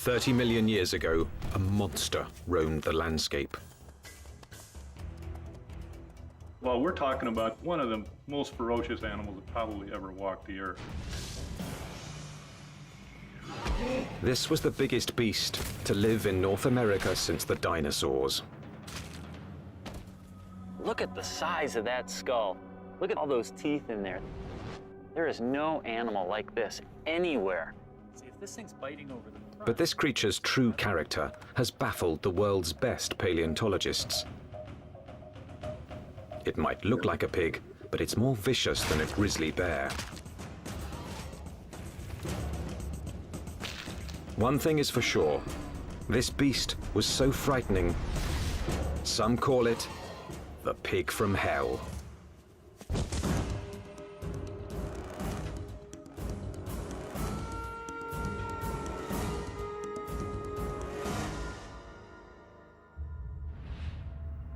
30 million years ago, a monster roamed the landscape. Well, we're talking about one of the most ferocious animals that probably ever walked the earth. This was the biggest beast to live in North America since the dinosaurs. Look at the size of that skull. Look at all those teeth in there. There is no animal like this anywhere. See, if this thing's biting over the front. But this creature's true character has baffled the world's best paleontologists. It might look like a pig, but it's more vicious than a grizzly bear. One thing is for sure, this beast was so frightening, some call it the pig from hell.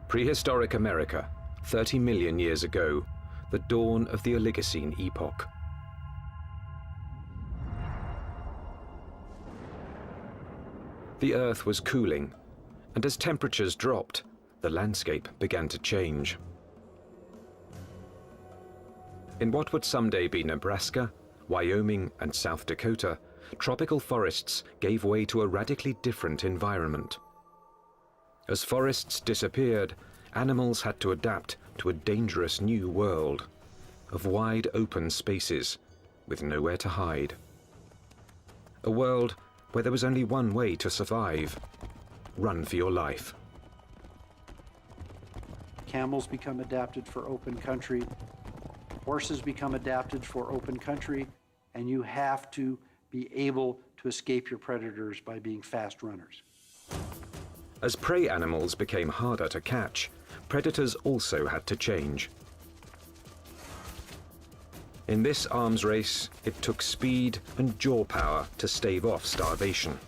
Prehistoric America, 30 million years ago, the dawn of the Oligocene epoch. The Earth was cooling, and as temperatures dropped, the landscape began to change. In what would someday be Nebraska, Wyoming, and South Dakota, tropical forests gave way to a radically different environment. As forests disappeared, animals had to adapt to a dangerous new world of wide open spaces with nowhere to hide. A world where there was only one way to survive: run for your life. Camels become adapted for open country, horses become adapted for open country, and you have to be able to escape your predators by being fast runners. As prey animals became harder to catch, predators also had to change. In this arms race, it took speed and jaw power to stave off starvation.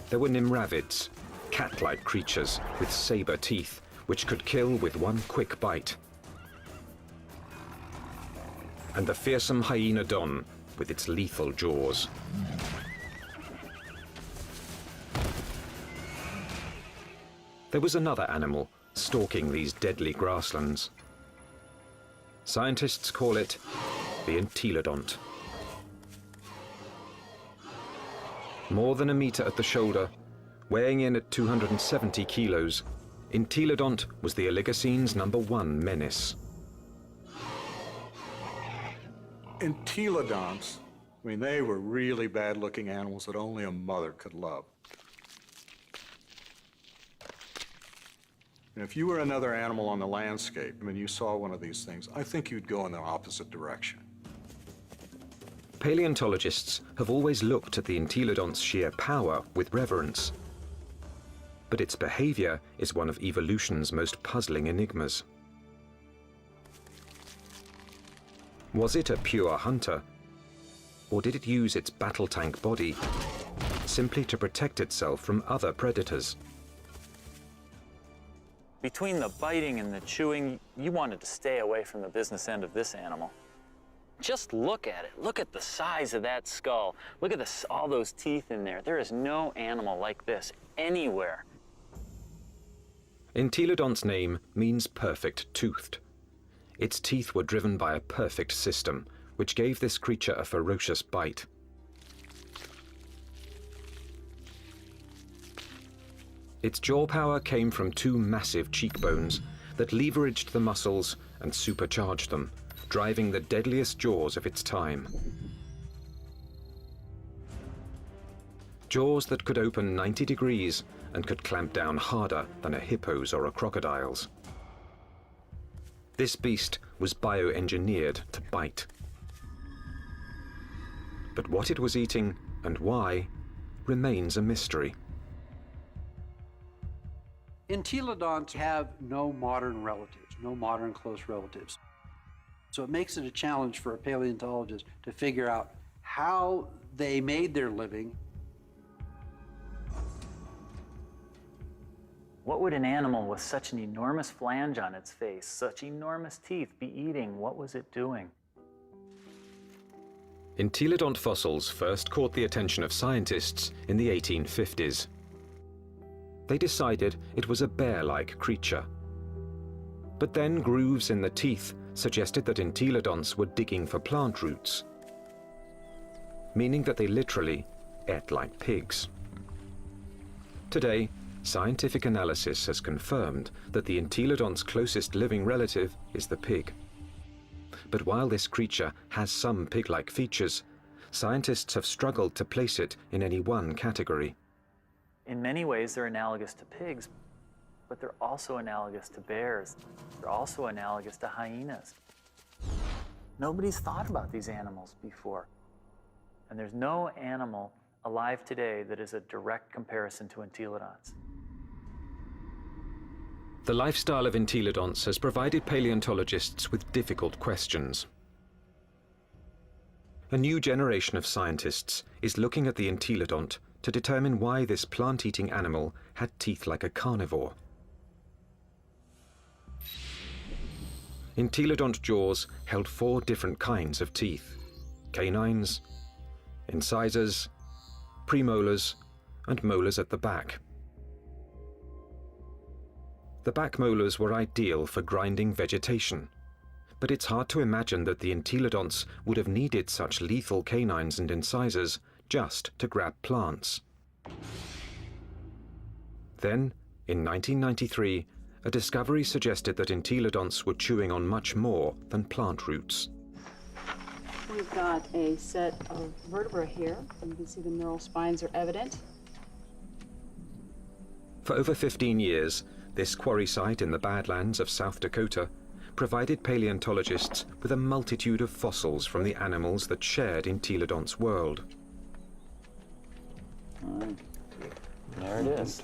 There were nimravids, cat-like creatures with saber teeth, which could kill with one quick bite. And the fearsome hyenodon with its lethal jaws. There was another animal stalking these deadly grasslands. Scientists call it the entelodont. More than a meter at the shoulder, weighing in at 270 kilos, entelodont was the Oligocene's #1 menace. Entelodonts, I mean, they were really bad-looking animals that only a mother could love. And if you were another animal on the landscape and you saw one of these things, I think you'd go in the opposite direction. Paleontologists have always looked at the entelodont's sheer power with reverence. But its behavior is one of evolution's most puzzling enigmas. Was it a pure hunter, or did it use its battle tank body simply to protect itself from other predators? Between the biting and the chewing, you wanted to stay away from the business end of this animal. Just look at it. Look at the size of that skull. Look at all those teeth in there. There is no animal like this anywhere. Entelodont's name means perfect-toothed. Its teeth were driven by a perfect system, which gave this creature a ferocious bite. Its jaw power came from two massive cheekbones that leveraged the muscles and supercharged them, driving the deadliest jaws of its time. Jaws that could open 90 degrees and could clamp down harder than a hippo's or a crocodile's. This beast was bioengineered to bite. But what it was eating and why remains a mystery. Entelodonts have no modern relatives, no modern close relatives. So it makes it a challenge for a paleontologist to figure out how they made their living. What would an animal with such an enormous flange on its face, such enormous teeth, be eating? What was it doing? Entelodont fossils first caught the attention of scientists in the 1850s. They decided it was a bear-like creature. But then grooves in the teeth suggested that entelodonts were digging for plant roots, meaning that they literally ate like pigs. Today, scientific analysis has confirmed that the entelodont's closest living relative is the pig. But while this creature has some pig-like features, scientists have struggled to place it in any one category. In many ways, they're analogous to pigs, but they're also analogous to bears. They're also analogous to hyenas. Nobody's thought about these animals before. And there's no animal alive today that is a direct comparison to entelodonts. The lifestyle of entelodonts has provided paleontologists with difficult questions. A new generation of scientists is looking at the entelodont to determine why this plant-eating animal had teeth like a carnivore. Entelodont jaws held 4 different kinds of teeth: canines, incisors, premolars, and molars at the back. The back molars were ideal for grinding vegetation, but it's hard to imagine that the entelodonts would have needed such lethal canines and incisors just to grab plants. Then, in 1993, a discovery suggested that entelodonts were chewing on much more than plant roots. We've got a set of vertebrae here. You can see the neural spines are evident. For over 15 years, this quarry site in the Badlands of South Dakota provided paleontologists with a multitude of fossils from the animals that shared entelodonts' world. There it is.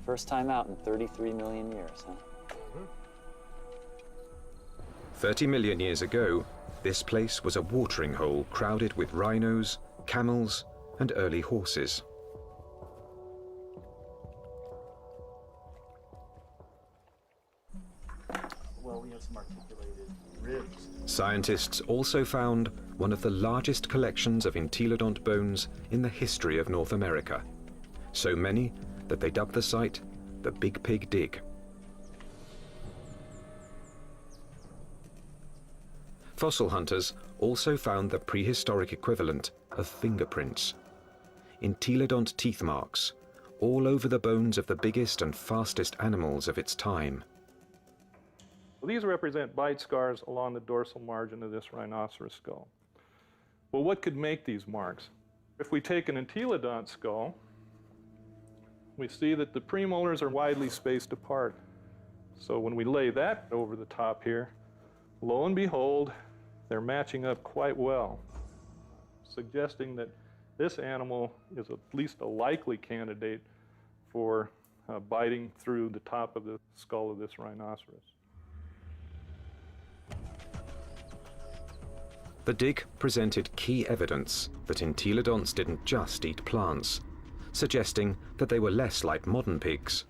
First time out in 33 million years, huh? 30 million years ago, this place was a watering hole crowded with rhinos, camels, and early horses. Well, we have some articulated ribs. Scientists also found one of the largest collections of entelodont bones in the history of North America. So many that they dubbed the site the Big Pig Dig. Fossil hunters also found the prehistoric equivalent of fingerprints. Entelodont teeth marks all over the bones of the biggest and fastest animals of its time. These represent bite scars along the dorsal margin of this rhinoceros skull. Well, what could make these marks? If we take an entelodont skull, we see that the premolars are widely spaced apart. So when we lay that over the top here, lo and behold, they're matching up quite well, suggesting that this animal is at least a likely candidate for biting through the top of the skull of this rhinoceros. The dig presented key evidence that entelodonts didn't just eat plants, suggesting that they were less like modern pigs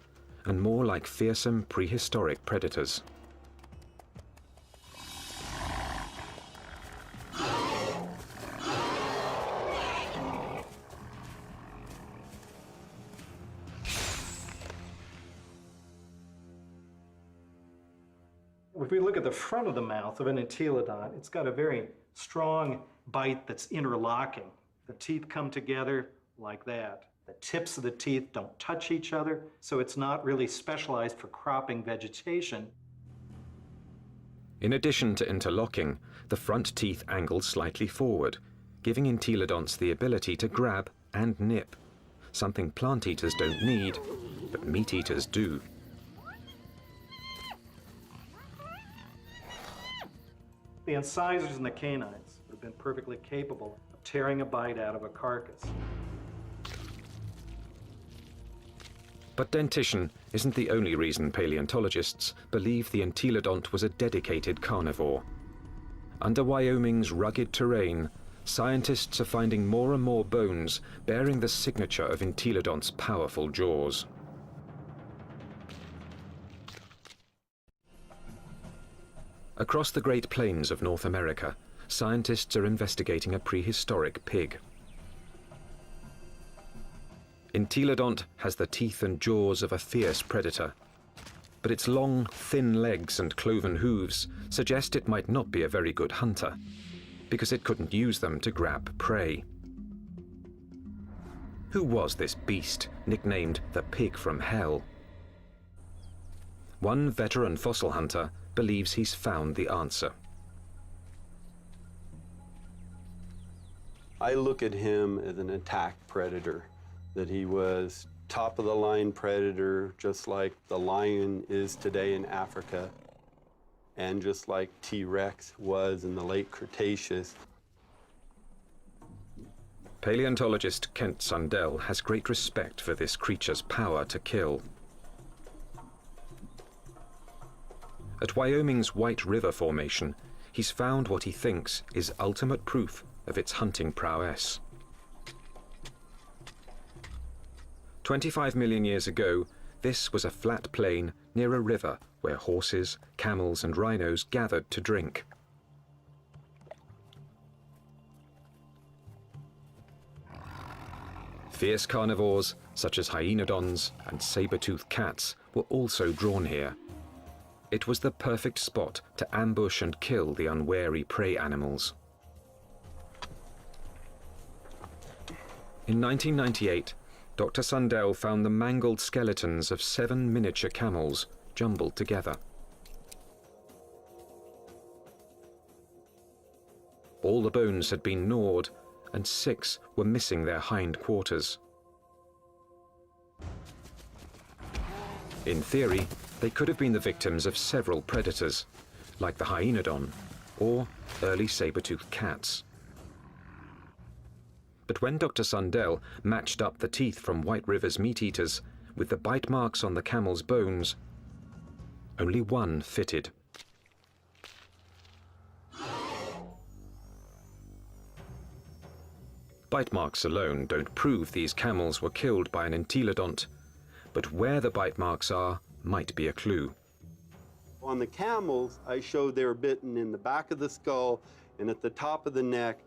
and more like fearsome prehistoric predators. If we look at the front of the mouth of an entelodont, it's got a very strong bite that's interlocking. The teeth come together like that. The tips of the teeth don't touch each other, so it's not really specialized for cropping vegetation. In addition to interlocking, the front teeth angle slightly forward, giving entelodonts the ability to grab and nip, something plant eaters don't need, but meat eaters do. The incisors and the canines have been perfectly capable of tearing a bite out of a carcass. But dentition isn't the only reason paleontologists believe the entelodont was a dedicated carnivore. Under Wyoming's rugged terrain, scientists are finding more and more bones bearing the signature of entelodont's powerful jaws. Across the Great Plains of North America, scientists are investigating a prehistoric pig. Entelodont has the teeth and jaws of a fierce predator, but its long, thin legs and cloven hooves suggest it might not be a very good hunter, because it couldn't use them to grab prey. Who was this beast, nicknamed the Pig from Hell? One veteran fossil hunter believes he's found the answer. I look at him as an attack predator, that he was top-of-the-line predator, just like the lion is today in Africa, and just like T-Rex was in the late Cretaceous. Paleontologist Kent Sundell has great respect for this creature's power to kill. At Wyoming's White River Formation, he's found what he thinks is ultimate proof of its hunting prowess. 25 million years ago, this was a flat plain near a river where horses, camels, and rhinos gathered to drink. Fierce carnivores, such as hyenodons and saber-toothed cats, were also drawn here. It was the perfect spot to ambush and kill the unwary prey animals. In 1998, Dr. Sundell found the mangled skeletons of 7 miniature camels jumbled together. All the bones had been gnawed, and 6 were missing their hind quarters. In theory, they could have been the victims of several predators, like the hyenodon or early saber-toothed cats. But when Dr. Sundell matched up the teeth from White River's meat-eaters with the bite marks on the camel's bones, only one fitted. Bite marks alone don't prove these camels were killed by an entelodont, but where the bite marks are might be a clue. On the camels, I showed they were bitten in the back of the skull and at the top of the neck.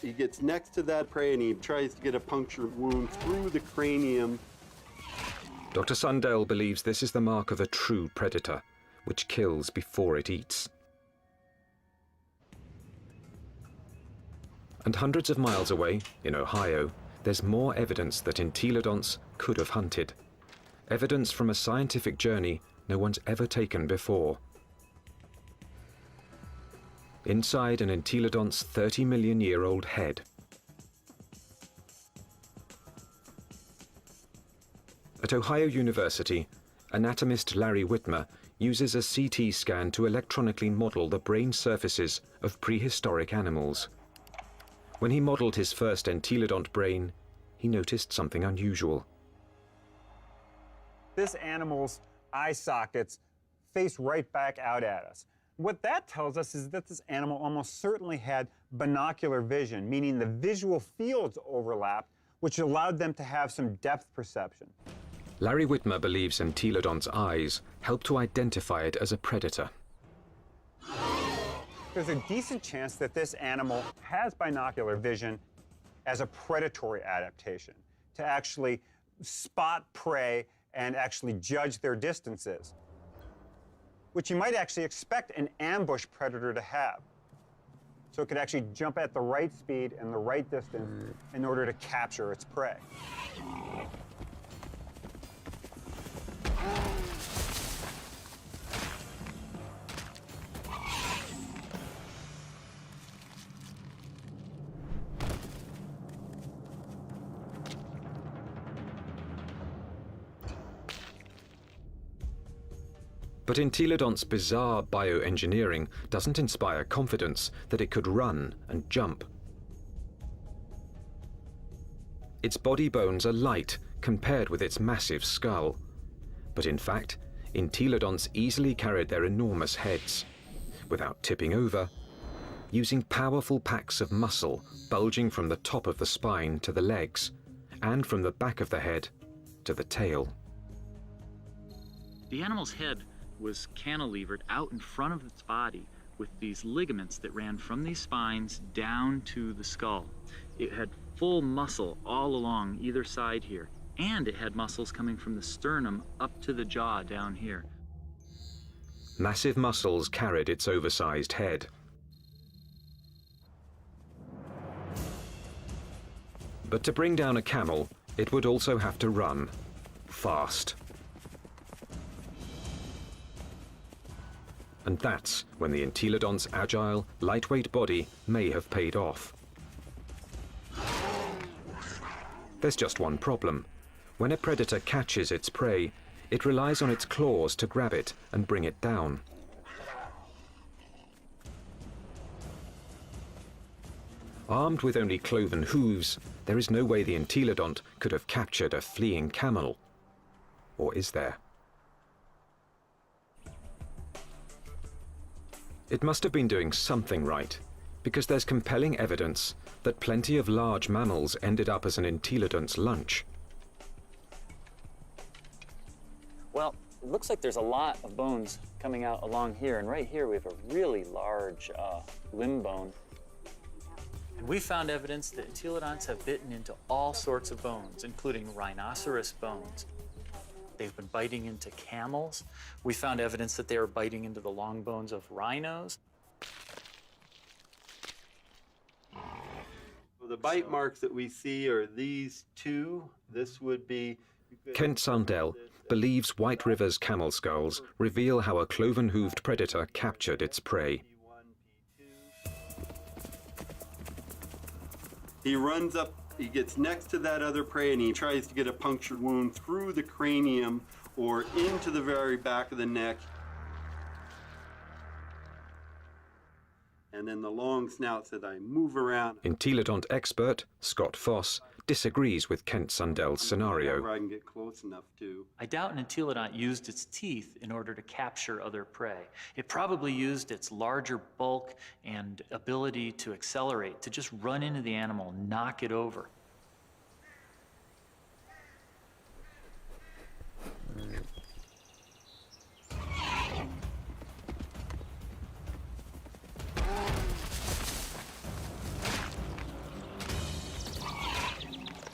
He gets next to that prey and he tries to get a puncture wound through the cranium. Dr. Sundell believes this is the mark of a true predator, which kills before it eats. And hundreds of miles away, in Ohio, there's more evidence that entelodonts could have hunted. Evidence from a scientific journey no one's ever taken before. Inside an entelodont's 30-million-year-old head. At Ohio University, anatomist Larry Whitmer uses a CT scan to electronically model the brain surfaces of prehistoric animals. When he modeled his first entelodont brain, he noticed something unusual. This animal's eye sockets face right back out at us. What that tells us is that this animal almost certainly had binocular vision, meaning the visual fields overlapped, which allowed them to have some depth perception. Larry Whitmer believes entelodont's eyes help to identify it as a predator. There's a decent chance that this animal has binocular vision as a predatory adaptation, to actually spot prey and actually judge their distances, which you might actually expect an ambush predator to have. So it could actually jump at the right speed and the right distance in order to capture its prey. But entelodont's bizarre bioengineering doesn't inspire confidence that it could run and jump. Its body bones are light compared with its massive skull. But in fact, entelodonts easily carried their enormous heads, without tipping over, using powerful packs of muscle bulging from the top of the spine to the legs, and from the back of the head to the tail. The animal's head was cantilevered out in front of its body with these ligaments that ran from these spines down to the skull. It had full muscle all along either side here, and it had muscles coming from the sternum up to the jaw down here. Massive muscles carried its oversized head. But to bring down a camel, it would also have to run fast. And that's when the entelodont's agile, lightweight body may have paid off. There's just one problem. When a predator catches its prey, it relies on its claws to grab it and bring it down. Armed with only cloven hooves, there is no way the entelodont could have captured a fleeing camel. Or is there? It must have been doing something right, because there's compelling evidence that plenty of large mammals ended up as an entelodont's lunch. Well, it looks like there's a lot of bones coming out along here, and right here we have a really large limb bone. And we found evidence that entelodonts have bitten into all sorts of bones, including rhinoceros bones. They've been biting into camels. We found evidence that they were biting into the long bones of rhinos. Well, the bite marks that we see are these two. This would be... Kent Sundell believes White River's camel skulls reveal how a cloven-hooved predator captured its prey. He runs up, he gets next to that other prey, and he tries to get a punctured wound through the cranium or into the very back of the neck. And then the long snouts that I move around. Entelodont expert Scott Foss disagrees with Kent Sundell's scenario. I can get close enough to. I doubt an entelodont used its teeth in order to capture other prey. It probably used its larger bulk and ability to accelerate to just run into the animal, knock it over.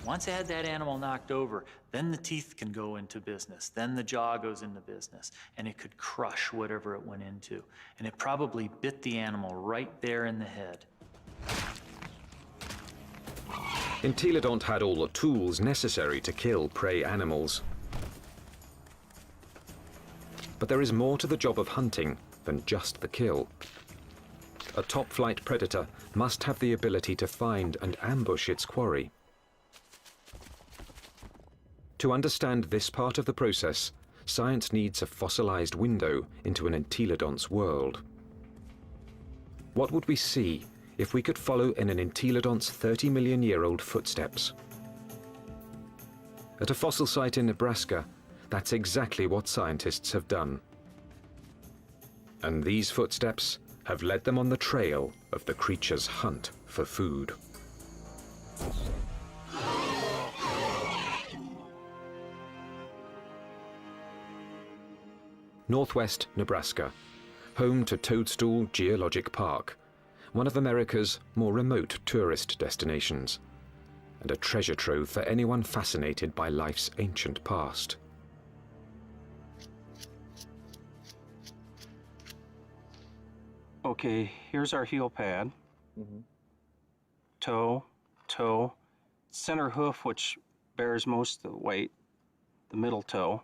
Once I had that animal knocked over, then the teeth can go into business, then the jaw goes into business, and it could crush whatever it went into. And it probably bit the animal right there in the head. Entelodont had all the tools necessary to kill prey animals. But there is more to the job of hunting than just the kill. A top-flight predator must have the ability to find and ambush its quarry. To understand this part of the process, science needs a fossilized window into an entelodont's world. What would we see if we could follow in an entelodont's 30-million-year-old footsteps? At a fossil site in Nebraska, that's exactly what scientists have done. And these footsteps have led them on the trail of the creature's hunt for food. Northwest Nebraska, home to Toadstool Geologic Park, one of America's more remote tourist destinations, and a treasure trove for anyone fascinated by life's ancient past. Okay, here's our heel pad. Toe, toe, center hoof, which bears most of the weight, the middle toe.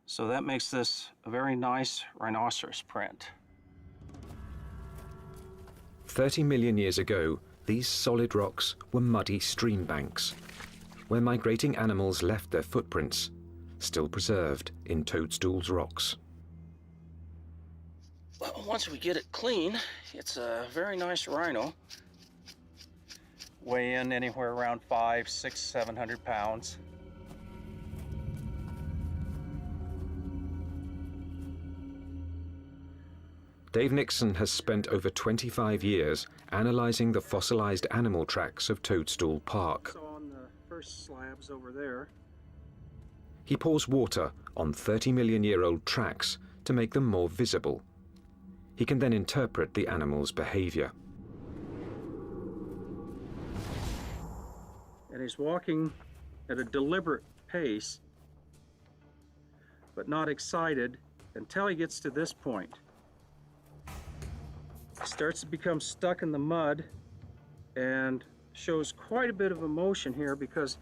So that makes this a very nice rhinoceros print. 30 million years ago, these solid rocks were muddy stream banks, where migrating animals left their footprints, still preserved in Toadstool's rocks. Well, once we get it clean, it's a very nice rhino. Weigh in anywhere around 500, 600, 700 pounds. Dave Nixon has spent over 25 years analyzing the fossilized animal tracks of Toadstool Park. So on the first slabs over there. He pours water on 30-million-year-old tracks to make them more visible. He can then interpret the animal's behavior. And he's walking at a deliberate pace, but not excited until he gets to this point. He starts to become stuck in the mud and shows quite a bit of emotion here because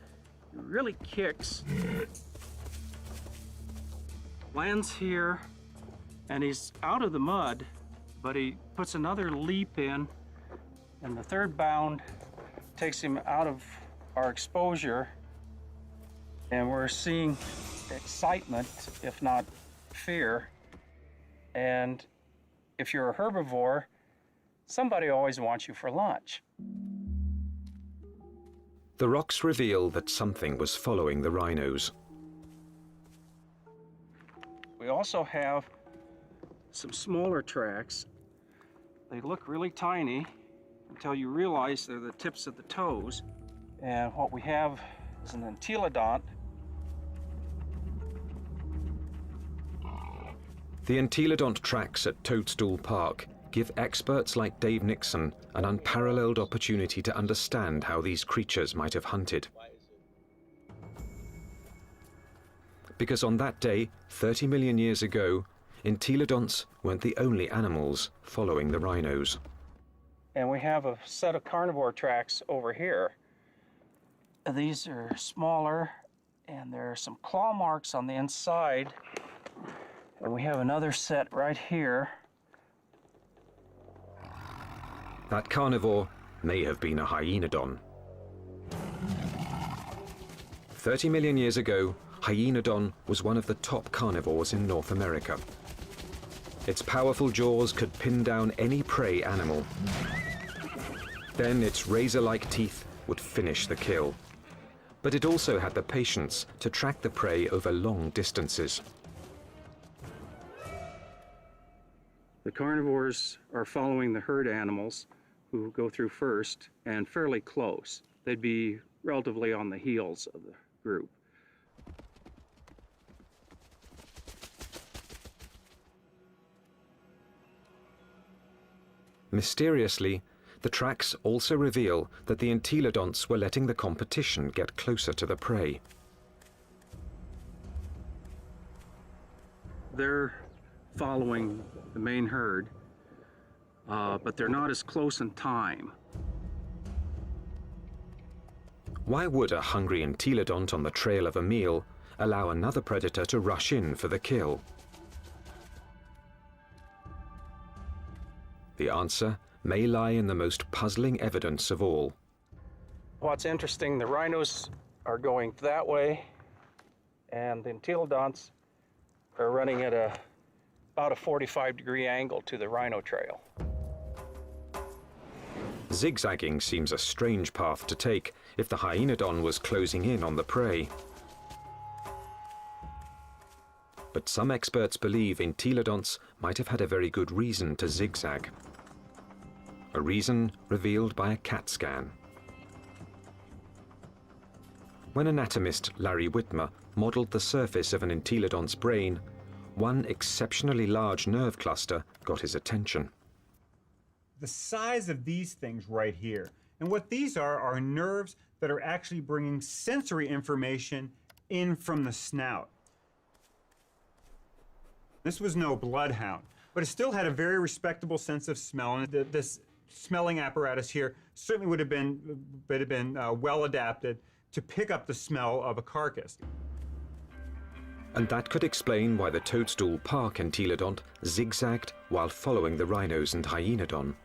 he really kicks, lands here, and he's out of the mud, but he puts another leap in, and the third bound takes him out of our exposure, and we're seeing excitement, if not fear. And if you're a herbivore, somebody always wants you for lunch. The rocks reveal that something was following the rhinos. We also have some smaller tracks. They look really tiny until you realize they're the tips of the toes. And what we have is an entelodont. The entelodont tracks at Toadstool Park give experts like Dave Nixon an unparalleled opportunity to understand how these creatures might have hunted. Because on that day, 30 million years ago, entelodonts weren't the only animals following the rhinos. And we have a set of carnivore tracks over here. These are smaller, and there are some claw marks on the inside. And we have another set right here. That carnivore may have been a hyenodon. 30 million years ago, hyenodon was one of the top carnivores in North America. Its powerful jaws could pin down any prey animal. Then its razor-like teeth would finish the kill. But it also had the patience to track the prey over long distances. The carnivores are following the herd animals who go through first and fairly close. They'd be relatively on the heels of the group. Mysteriously, the tracks also reveal that the entelodonts were letting the competition get closer to the prey. They're following the main herd, but they're not as close in time. Why would a hungry entelodont on the trail of a meal allow another predator to rush in for the kill? The answer may lie in the most puzzling evidence of all. What's interesting, the rhinos are going that way, and the entelodonts are running at about a 45-degree angle to the rhino trail. Zigzagging seems a strange path to take if the hyenodon was closing in on the prey. But some experts believe entelodonts might have had a very good reason to zigzag. A reason revealed by a CAT scan. When anatomist Larry Whitmer modeled the surface of an entelodont's brain, one exceptionally large nerve cluster got his attention. The size of these things right here, and what these are nerves that are actually bringing sensory information in from the snout. This was no bloodhound, but it still had a very respectable sense of smell, and this smelling apparatus here certainly would have been well adapted to pick up the smell of a carcass. And that could explain why the Toadstool Park entelodont zigzagged while following the rhinos and hyenodon.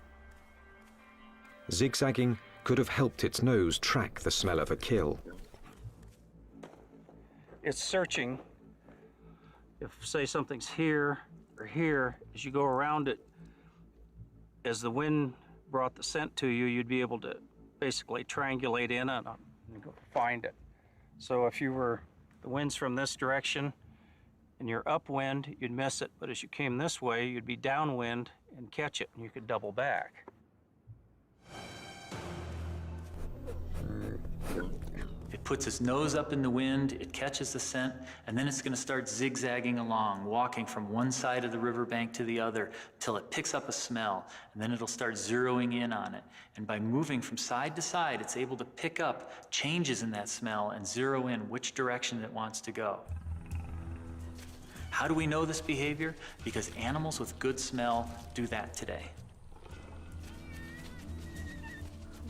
Zigzagging could have helped its nose track the smell of a kill. It's searching. If, say, something's here or here, as you go around it, as the wind brought the scent to you, you'd be able to basically triangulate in and find it. So if the wind's from this direction and you're upwind, you'd miss it, but as you came this way, you'd be downwind and catch it, and you could double back. It puts its nose up in the wind, it catches the scent, and then it's going to start zigzagging along, walking from one side of the riverbank to the other until it picks up a smell, and then it'll start zeroing in on it. And by moving from side to side, it's able to pick up changes in that smell and zero in which direction it wants to go. How do we know this behavior? Because animals with good smell do that today.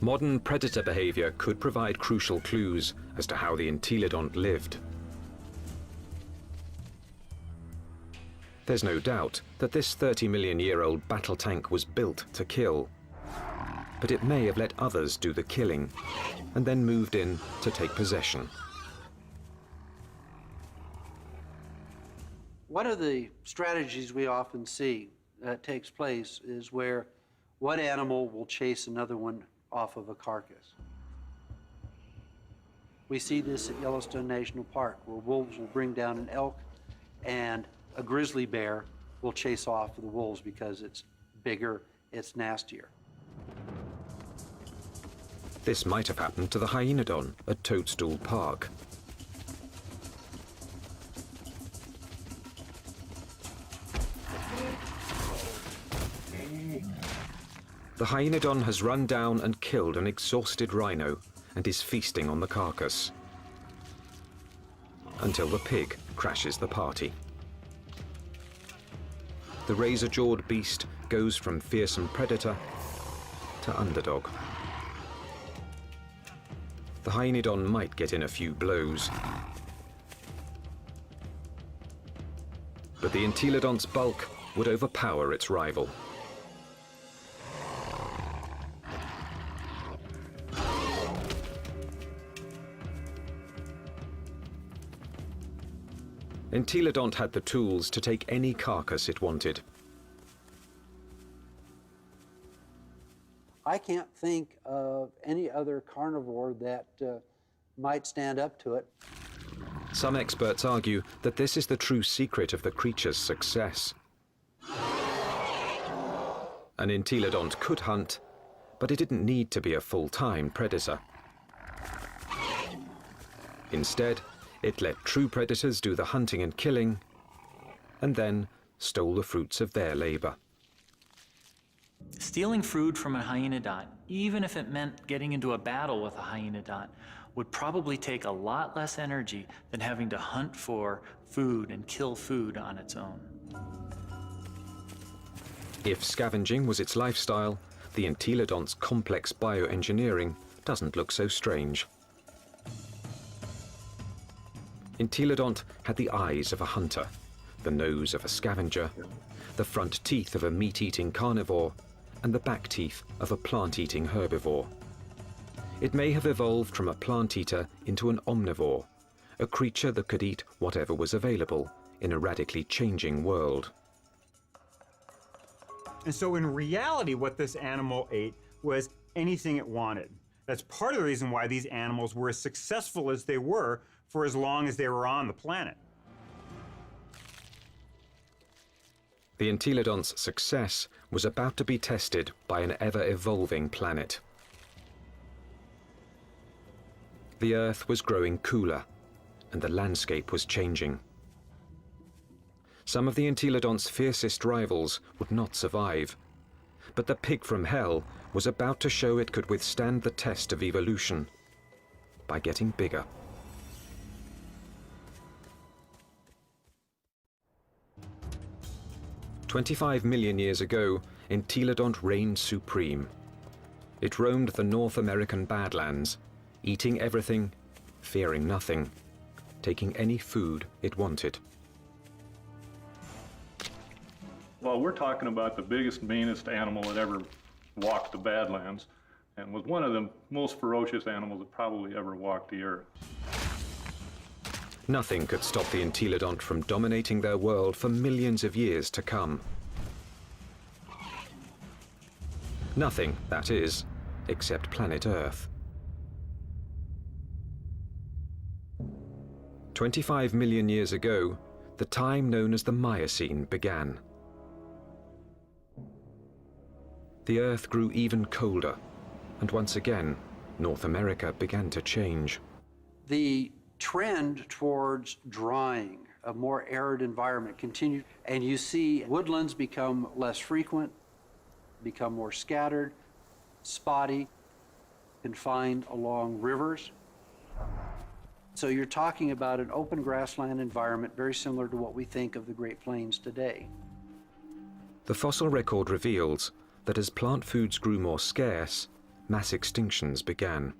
Modern predator behavior could provide crucial clues as to how the entelodont lived. There's no doubt that this 30-million-year-old battle tank was built to kill, but it may have let others do the killing and then moved in to take possession. One of the strategies we often see that takes place is where one animal will chase another one off of a carcass. We see this at Yellowstone National Park, where wolves will bring down an elk and a grizzly bear will chase off the wolves because it's bigger, it's nastier. This might have happened to the hyenodon at Toadstool Park. The hyenodon has run down and killed an exhausted rhino and is feasting on the carcass until the pig crashes the party. The razor-jawed beast goes from fearsome predator to underdog. The hyenodon might get in a few blows, but the entelodont's bulk would overpower its rival. Entelodont had the tools to take any carcass it wanted. I can't think of any other carnivore that might stand up to it. Some experts argue that this is the true secret of the creature's success. An entelodont could hunt, but it didn't need to be a full-time predator. Instead, it let true predators do the hunting and killing, and then stole the fruits of their labor. Stealing food from a hyenodont, even if it meant getting into a battle with a hyenodont, would probably take a lot less energy than having to hunt for food and kill food on its own. If scavenging was its lifestyle, the entelodont's complex bioengineering doesn't look so strange. Entelodont had the eyes of a hunter, the nose of a scavenger, the front teeth of a meat-eating carnivore, and the back teeth of a plant-eating herbivore. It may have evolved from a plant-eater into an omnivore, a creature that could eat whatever was available in a radically changing world. And so in reality, what this animal ate was anything it wanted. That's part of the reason why these animals were as successful as they were for as long as they were on the planet. The entelodont's success was about to be tested by an ever-evolving planet. The Earth was growing cooler, and the landscape was changing. Some of the entelodont's fiercest rivals would not survive, but the pig from hell was about to show it could withstand the test of evolution by getting bigger. "25 million years ago, entelodont reigned supreme. It roamed the North American Badlands, eating everything, fearing nothing, taking any food it wanted." Well, we're talking about the biggest, meanest animal that ever walked the Badlands, and was one of the most ferocious animals that probably ever walked the earth. Nothing could stop the entelodont from dominating their world for millions of years to come. Nothing, that is, except planet Earth. 25 million years ago, the time known as the Miocene began. The Earth grew even colder, and once again, North America began to change. The trend towards drying, a more arid environment continued, and you see woodlands become less frequent, become more scattered, spotty, confined along rivers. So you're talking about an open grassland environment very similar to what we think of the Great Plains today. The fossil record reveals that as plant foods grew more scarce, mass extinctions began.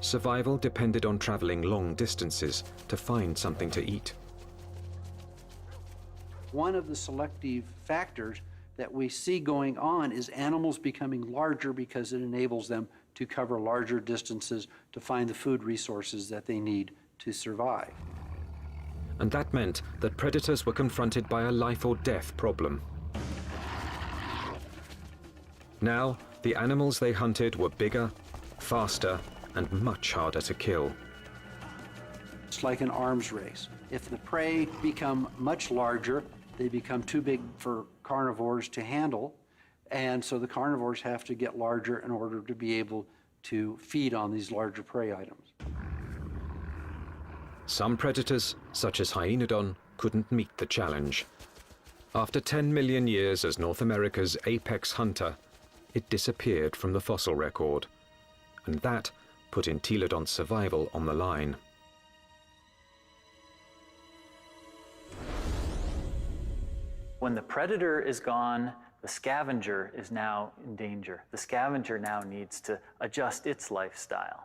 Survival depended on traveling long distances to find something to eat. One of the selective factors that we see going on is animals becoming larger because it enables them to cover larger distances to find the food resources that they need to survive. And that meant that predators were confronted by a life or death problem. Now, the animals they hunted were bigger, faster, and much harder to kill. It's like an arms race. If the prey become much larger, they become too big for carnivores to handle, and so the carnivores have to get larger in order to be able to feed on these larger prey items. Some predators, such as Hyaenodon, couldn't meet the challenge. After 10 million years as North America's apex hunter, it disappeared from the fossil record, and that put Entelodon's survival on the line. When the predator is gone, the scavenger is now in danger. The scavenger now needs to adjust its lifestyle.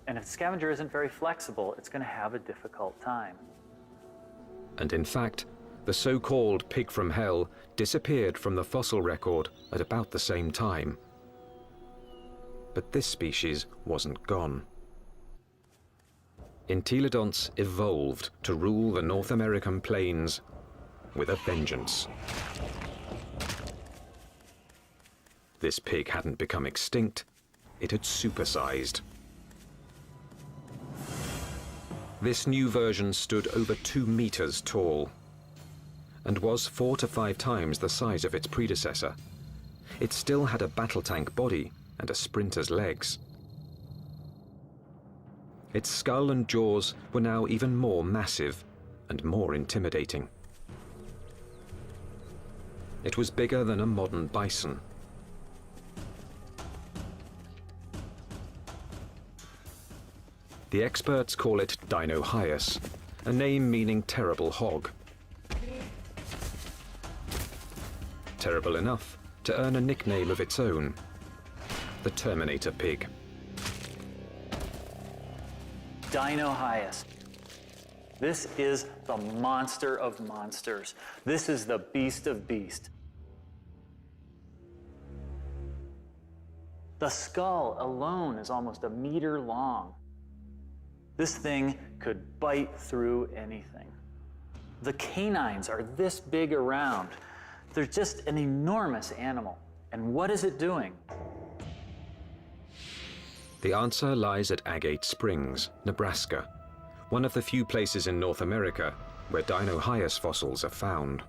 And if the scavenger isn't very flexible, it's going to have a difficult time. And in fact, the so-called pig from hell disappeared from the fossil record at about the same time. But this species wasn't gone. Entelodonts evolved to rule the North American plains with a vengeance. This pig hadn't become extinct, it had supersized. This new version stood over 2 meters tall and was 4 to 5 times the size of its predecessor. It still had a battle tank body and a sprinter's legs. Its skull and jaws were now even more massive and more intimidating. It was bigger than a modern bison. The experts call it Dinohyus, a name meaning terrible hog. Terrible enough to earn a nickname of its own, the Terminator pig. Dinohyus. This is the monster of monsters. This is the beast of beasts. The skull alone is almost 1 meter long. This thing could bite through anything. The canines are this big around. They're just an enormous animal. And what is it doing? The answer lies at Agate Springs, Nebraska, one of the few places in North America where Dinohyus fossils are found.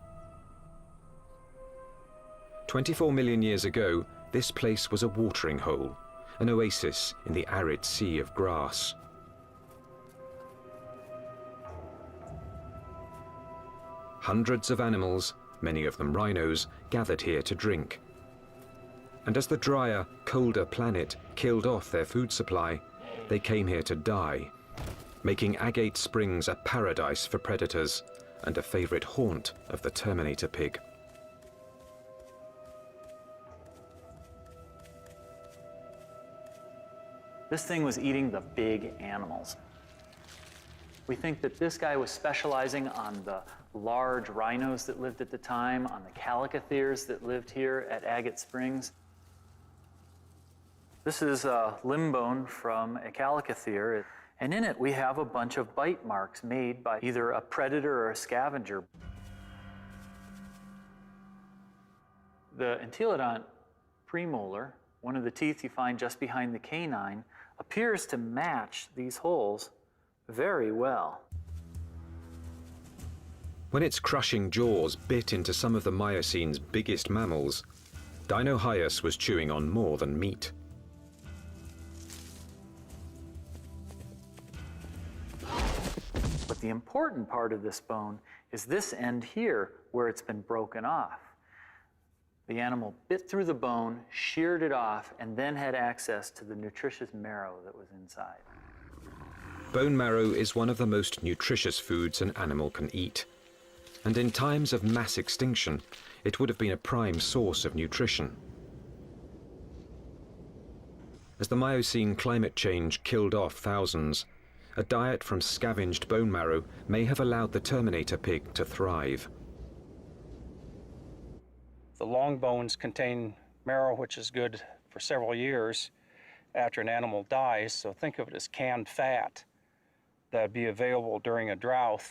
24 million years ago, this place was a watering hole, an oasis in the arid sea of grass. Hundreds of animals, many of them rhinos, gathered here to drink. And as the drier, colder planet killed off their food supply, they came here to die, making Agate Springs a paradise for predators and a favorite haunt of the Terminator pig. This thing was eating the big animals. We think that this guy was specializing on the large rhinos that lived at the time, on the calicotheres that lived here at Agate Springs. This is a limb bone from a calicothere, and in it we have a bunch of bite marks made by either a predator or a scavenger. The Entelodont premolar, one of the teeth you find just behind the canine, appears to match these holes very well. When its crushing jaws bit into some of the Miocine's biggest mammals, Dinohyus was chewing on more than meat. But the important part of this bone is this end here, where it's been broken off. The animal bit through the bone, sheared it off, and then had access to the nutritious marrow that was inside. Bone marrow is one of the most nutritious foods an animal can eat. And in times of mass extinction, it would have been a prime source of nutrition. As the Miocene climate change killed off thousands, a diet from scavenged bone marrow may have allowed the Terminator pig to thrive. The long bones contain marrow, which is good for several years after an animal dies. So think of it as canned fat that would be available during a drought.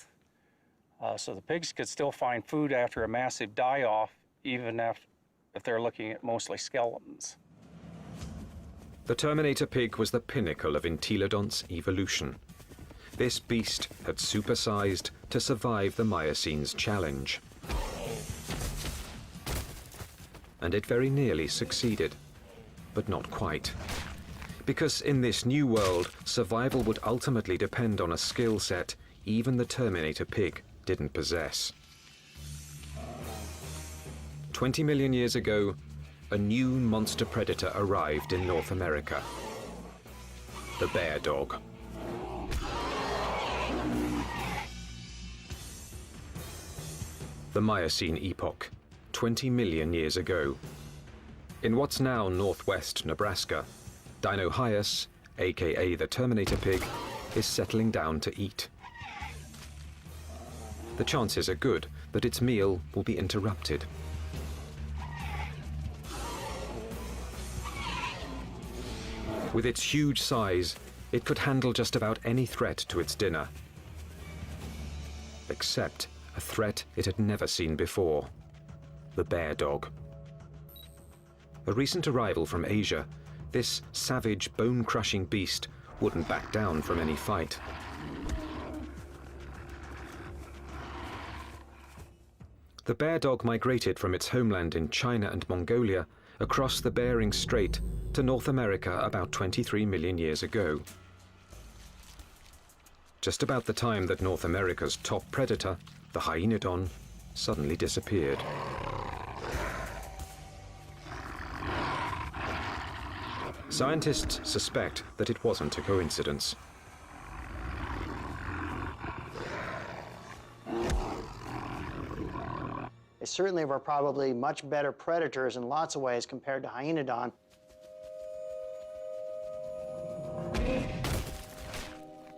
So the pigs could still find food after a massive die-off, even if they're looking at mostly skeletons. The Terminator pig was the pinnacle of entelodont's evolution. This beast had supersized to survive the Miocene's challenge. And it very nearly succeeded, but not quite. Because in this new world, survival would ultimately depend on a skill set even the Terminator pig didn't possess. 20 million years ago, a new monster predator arrived in North America. The bear dog. The Miocene epoch, 20 million years ago. In what's now northwest Nebraska, Dinohyus, aka the Terminator pig, is settling down to eat. The chances are good that its meal will be interrupted. With its huge size, it could handle just about any threat to its dinner. Except a threat it had never seen before: the bear dog. A recent arrival from Asia, this savage, bone-crushing beast wouldn't back down from any fight. The bear dog migrated from its homeland in China and Mongolia across the Bering Strait to North America about 23 million years ago. Just about the time that North America's top predator, the hyenodon, suddenly disappeared. Scientists suspect that it wasn't a coincidence. They certainly were probably much better predators in lots of ways compared to hyenodon.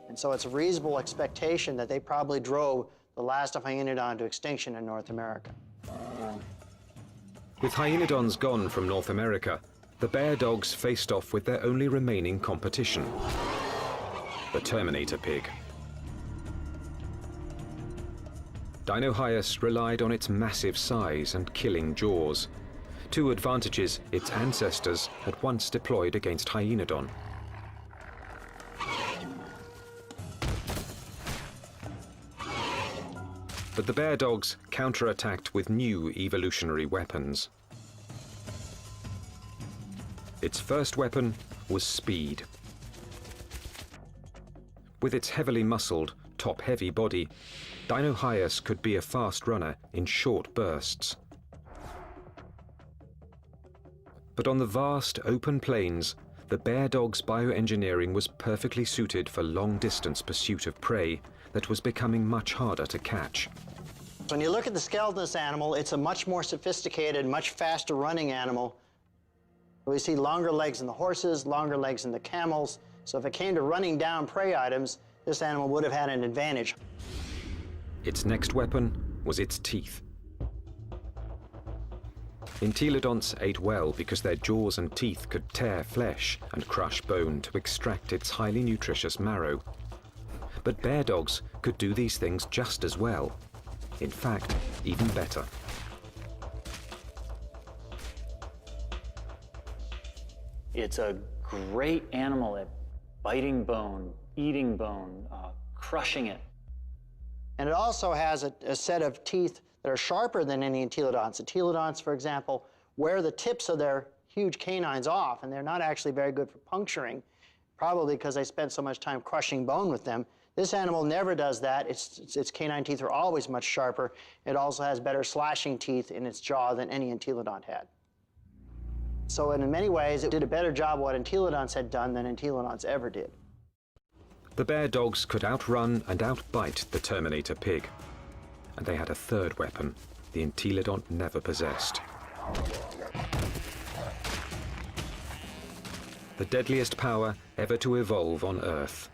And so it's a reasonable expectation that they probably drove the last of hyenodon to extinction in North America. With hyenodons gone from North America, the bear dogs faced off with their only remaining competition: the Terminator pig. Dinohyus relied on its massive size and killing jaws, two advantages its ancestors had once deployed against hyenodon. But the bear dogs counterattacked with new evolutionary weapons. Its first weapon was speed. With its heavily muscled, top-heavy body, Dinohyus could be a fast runner in short bursts. But on the vast, open plains, the bear dog's bioengineering was perfectly suited for long-distance pursuit of prey that was becoming much harder to catch. When you look at the skeleton of this animal, it's a much more sophisticated, much faster running animal. We see longer legs in the horses, longer legs in the camels. So if it came to running down prey items, this animal would have had an advantage. Its next weapon was its teeth. Entelodonts ate well because their jaws and teeth could tear flesh and crush bone to extract its highly nutritious marrow. But bear dogs could do these things just as well. In fact, even better. It's a great animal at biting bone, eating bone, crushing it. And it also has a set of teeth that are sharper than any entelodonts. Entelodonts, for example, wear the tips of their huge canines off, and they're not actually very good for puncturing, probably because they spent so much time crushing bone with them. This animal never does that. Its canine teeth are always much sharper. It also has better slashing teeth in its jaw than any entelodont had. So in many ways, it did a better job of what entelodonts had done than entelodonts ever did. The bear dogs could outrun and outbite the Terminator pig. And they had a third weapon the entelodont never possessed. The deadliest power ever to evolve on Earth.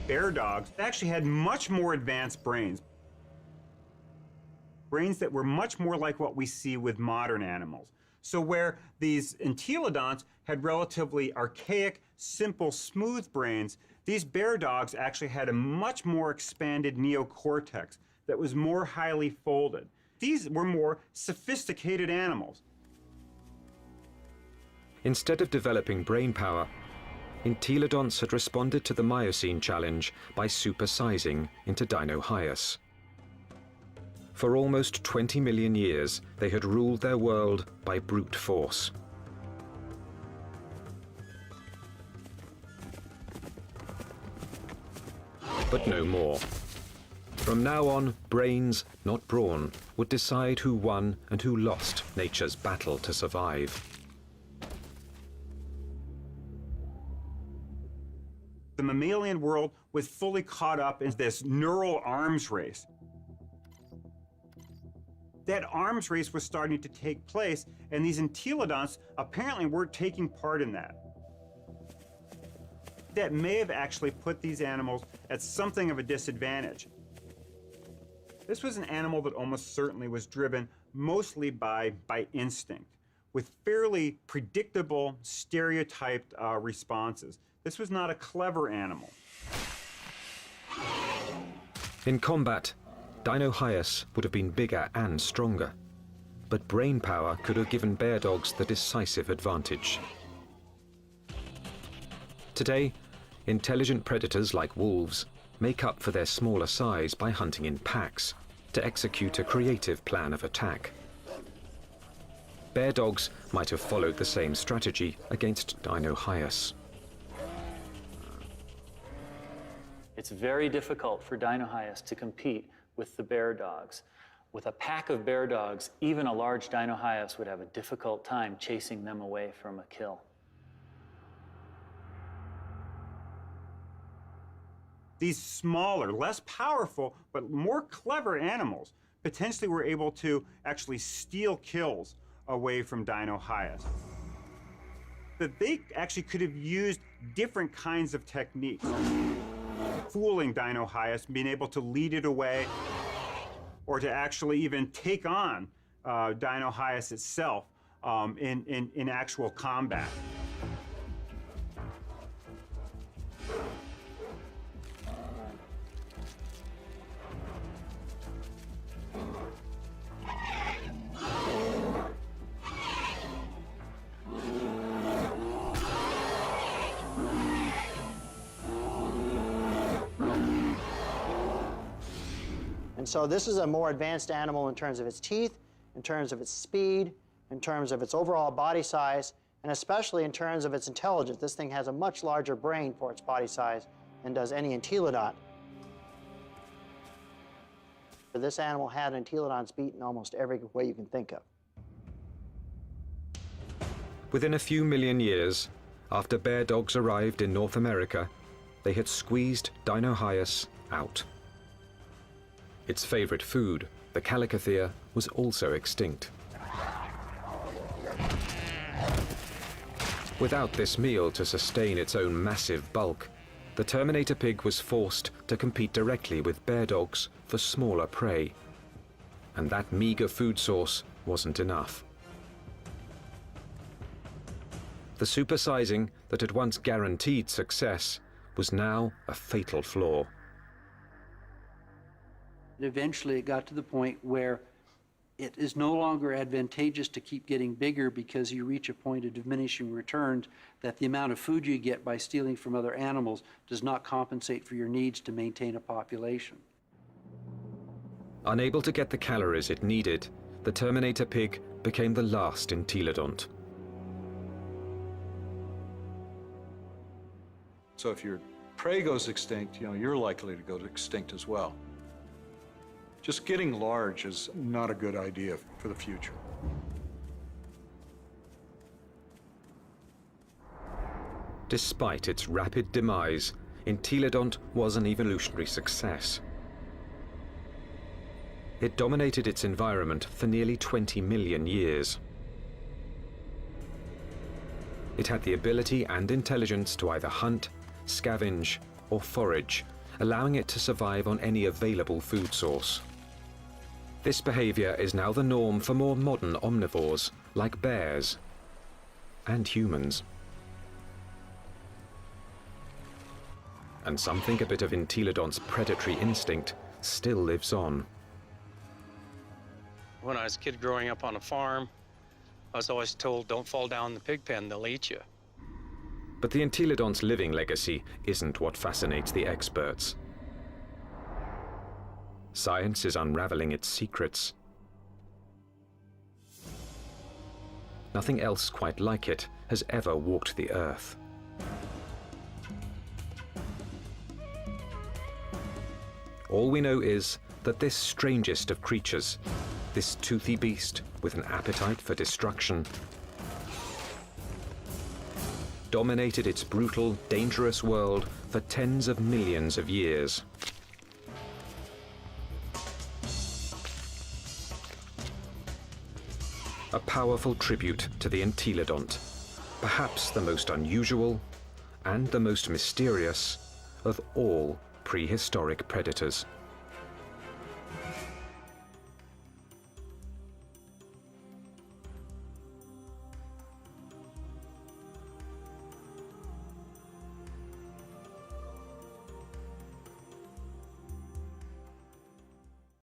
Bear dogs actually had much more advanced brains. Brains that were much more like what we see with modern animals. So where these entelodonts had relatively archaic, simple, smooth brains, these bear dogs actually had a much more expanded neocortex that was more highly folded. These were more sophisticated animals. Instead of developing brain power, entelodonts had responded to the Miocene challenge by supersizing into Dinohyus. For almost 20 million years, they had ruled their world by brute force. But no more. From now on, brains, not brawn, would decide who won and who lost nature's battle to survive. The mammalian world was fully caught up in this neural arms race. That arms race was starting to take place, and these entelodonts apparently weren't taking part in that. That may have actually put these animals at something of a disadvantage. This was an animal that almost certainly was driven mostly by instinct, with fairly predictable, stereotyped responses. This was not a clever animal. In combat, Dinohyus would have been bigger and stronger, but brain power could have given bear dogs the decisive advantage. Today, intelligent predators like wolves make up for their smaller size by hunting in packs to execute a creative plan of attack. Bear dogs might have followed the same strategy against Dinohyus. It's very difficult for Dinohyus to compete with the bear dogs. With a pack of bear dogs, even a large Dinohyus would have a difficult time chasing them away from a kill. These smaller, less powerful, but more clever animals potentially were able to actually steal kills away from Dinohyus. That they actually could have used different kinds of techniques. Fooling Dinohyus, being able to lead it away, or to actually even take on Dinohyus itself in actual combat. And so this is a more advanced animal in terms of its teeth, in terms of its speed, in terms of its overall body size, and especially in terms of its intelligence. This thing has a much larger brain for its body size than does any entelodont. This animal had entelodonts beat in almost every way you can think of. Within a few million years, after bear dogs arrived in North America, they had squeezed Dinohyus out. Its favorite food, the calicothea, was also extinct. Without this meal to sustain its own massive bulk, the Terminator pig was forced to compete directly with bear dogs for smaller prey. And that meager food source wasn't enough. The supersizing that had once guaranteed success was now a fatal flaw. Eventually, it got to the point where it is no longer advantageous to keep getting bigger because you reach a point of diminishing returns, that the amount of food you get by stealing from other animals does not compensate for your needs to maintain a population. Unable to get the calories it needed, the Terminator pig became the last entelodont. So if your prey goes extinct, you're likely to go extinct as well. Just getting large is not a good idea for the future. Despite its rapid demise, entelodont was an evolutionary success. It dominated its environment for nearly 20 million years. It had the ability and intelligence to either hunt, scavenge, or forage, allowing it to survive on any available food source. This behavior is now the norm for more modern omnivores, like bears and humans. And some think a bit of entelodont's predatory instinct still lives on. When I was a kid growing up on a farm, I was always told, don't fall down the pig pen, they'll eat you. But the entelodont's living legacy isn't what fascinates the experts. Science is unraveling its secrets. Nothing else quite like it has ever walked the earth. All we know is that this strangest of creatures, this toothy beast with an appetite for destruction, dominated its brutal, dangerous world for tens of millions of years. A powerful tribute to the entelodont, perhaps the most unusual and the most mysterious of all prehistoric predators.